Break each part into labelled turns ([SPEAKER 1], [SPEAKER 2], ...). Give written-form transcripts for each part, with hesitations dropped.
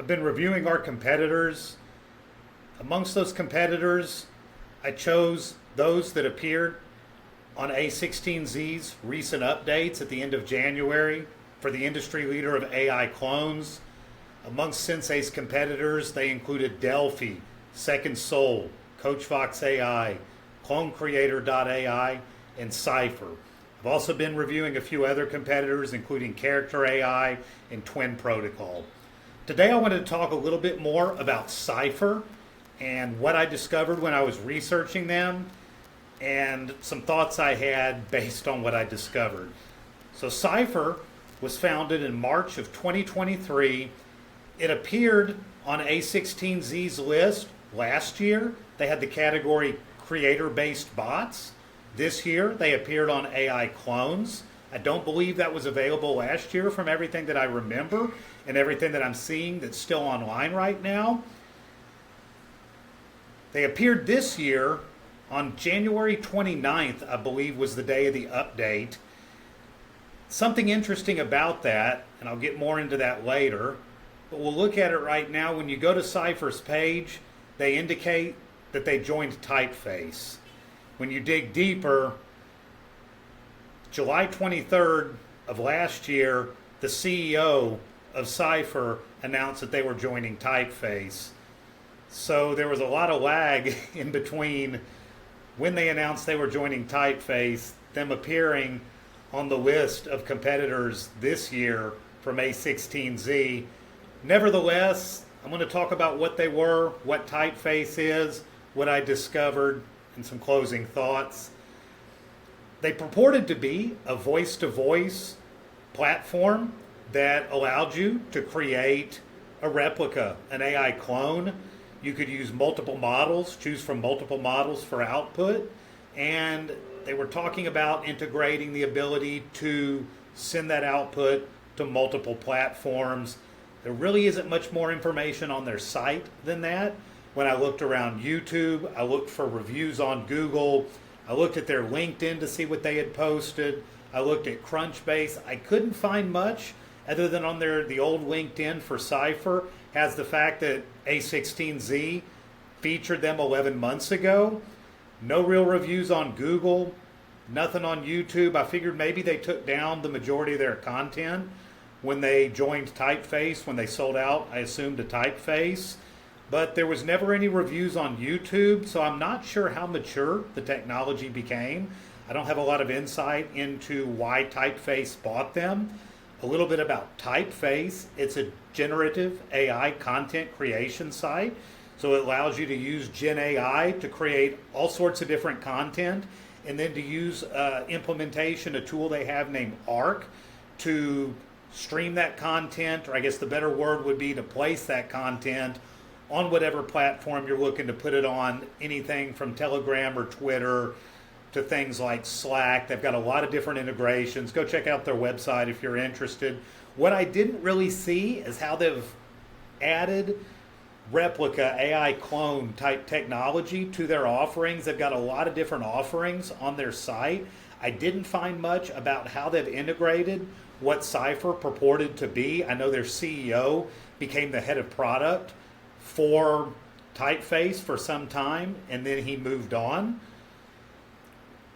[SPEAKER 1] I've been reviewing our competitors. Amongst those competitors, I chose those that appeared on A16Z's recent updates at the end of January for the industry leader of AI clones. Amongst Sensay's competitors, they included Delphi, Second Soul, CoachFox AI, CloneCreator.ai, and Cypher. I've also been reviewing a few other competitors, including Character AI and Twin Protocol. Today I wanted to talk a little bit more about Cypher and what I discovered when I was researching them and some thoughts I had based on what I discovered. So Cypher was founded in March of 2023. It appeared on A16Z's list last year. They had the category creator-based bots. This year they appeared on AI clones. I don't believe that was available last year from everything that I remember and everything that I'm seeing that's still online right now. They appeared this year on January 29th, I believe was the day of the update. Something interesting about that, and I'll get more into that later, but we'll look at it right now. When you go to Cypher's page, they indicate that they joined Typeface. When you dig deeper, July 23rd of last year, the CEO of Cypher announced that they were joining Typeface. So there was a lot of lag in between when they announced they were joining Typeface, them appearing on the list of competitors this year from A16Z. Nevertheless, I'm going to talk about what they were, what Typeface is, what I discovered, and some closing thoughts. They purported to be a voice-to-voice platform that allowed you to create a replica, an AI clone. You could use multiple models, choose from multiple models for output, and they were talking about integrating the ability to send that output to multiple platforms. There really isn't much more information on their site than that. When I looked around YouTube, I looked for reviews on Google, I looked at their LinkedIn to see what they had posted, I looked at Crunchbase. I couldn't find much other than on the old LinkedIn for Cypher has the fact that A16Z featured them 11 months ago. No real reviews on Google, nothing on YouTube. I figured maybe they took down the majority of their content when they joined Typeface, when they sold out, I assume, to Typeface. But there was never any reviews on YouTube, so I'm not sure how mature the technology became. I don't have a lot of insight into why Typeface bought them. A little bit about Typeface. It's a generative AI content creation site. So it allows you to use Gen AI to create all sorts of different content, and then to use implementation, a tool they have named Arc, to stream that content, or I guess the better word would be to place that content on whatever platform you're looking to put it on, anything from Telegram or Twitter to things like Slack. They've got a lot of different integrations. Go check out their website if you're interested. What I didn't really see is how they've added replica AI clone type technology to their offerings. They've got a lot of different offerings on their site. I didn't find much about how they've integrated what Cypher purported to be. I know their CEO became the head of product for Typeface for some time, and then he moved on.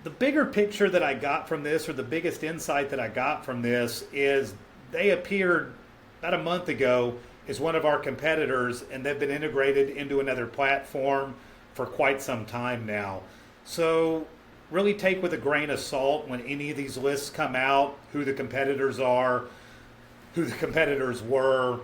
[SPEAKER 1] The bigger picture that I got from this, or the biggest insight that I got from this, is they appeared about a month ago as one of our competitors, and they've been integrated into another platform for quite some time now. So really take with a grain of salt when any of these lists come out, who the competitors are, who the competitors were,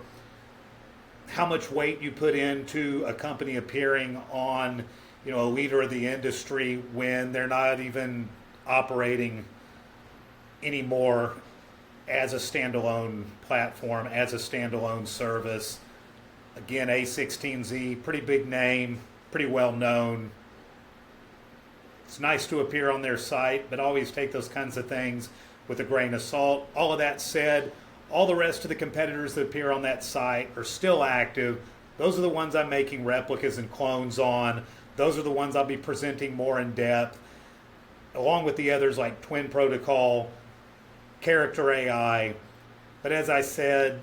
[SPEAKER 1] how much weight you put into a company appearing on, a leader of the industry when they're not even operating anymore as a standalone platform, as a standalone service. Again, A16Z, pretty big name, pretty well known. It's nice to appear on their site, but always take those kinds of things with a grain of salt. All of that said, all the rest of the competitors that appear on that site are still active. Those are the ones I'm making replicas and clones on. Those are the ones I'll be presenting more in depth, along with the others like Twin Protocol, Character AI. But as I said,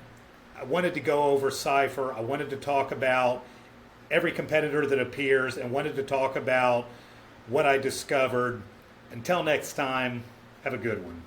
[SPEAKER 1] I wanted to go over Cypher. I wanted to talk about every competitor that appears and wanted to talk about what I discovered. Until next time, have a good one.